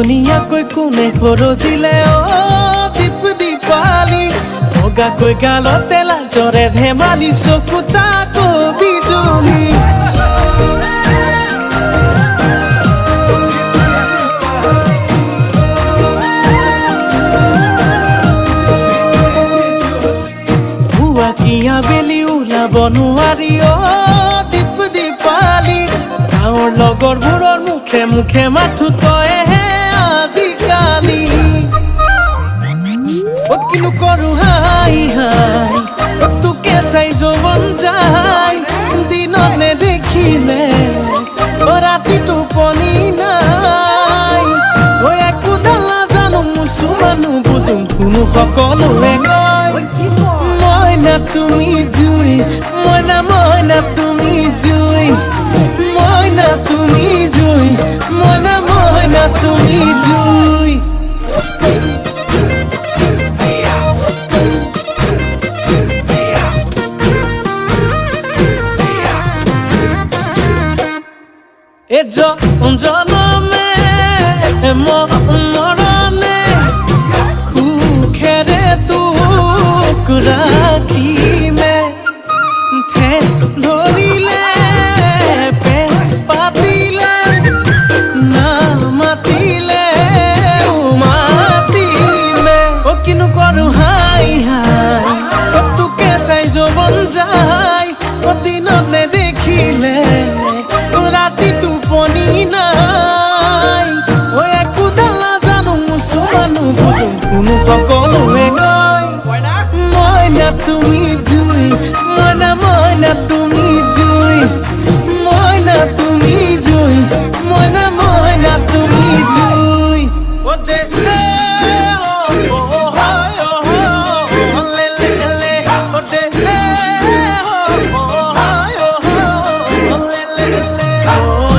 ধুনীয়াকৈ কোনে সৰজিলে দীপ দীপালি বগাকৈ গালতে লাজৰে ধেমালি চকু তাকো বিজুলি ভুৱাকিয়া বেলি ওলাব নোৱাৰি দীপ দীপালি গাঁৱৰ লগৰবোৰৰ মুখে মুখে মাথো তইহে আজিকালি কিনো কৰো হাই হাই তোকে চাই যৌৱন যায় দিনত নেদেখিলে ৰাতি টোপনি নাই একোডাল নাজানো মুচু মানুহ বুজোঁ কোনো সকলোৱে কয় মইনা তুমি জুই মইনা মইনা তুমি জুই মইনা তুমি জুই মইনা মইনা তুমি জুই জনমে মৰণে সুখেৰে তোক ৰাখিমে ধৰিলে পেচ পাতিলে নামাতিলে মাতিমে কিনো কৰো হাই হাই তোকে চাই যৌৱন যায় দিনত নেদেখিলে ৰাতি টোপনি নাই একোডাল নাজানো মুচু মানুহ বুজোঁ কোনো সকলোৱে কয় মইনা তুমি জুই মইনা মইনা তুমি জুই মইনা তুমি জুই মইনা মইনা তুমি জুই Oh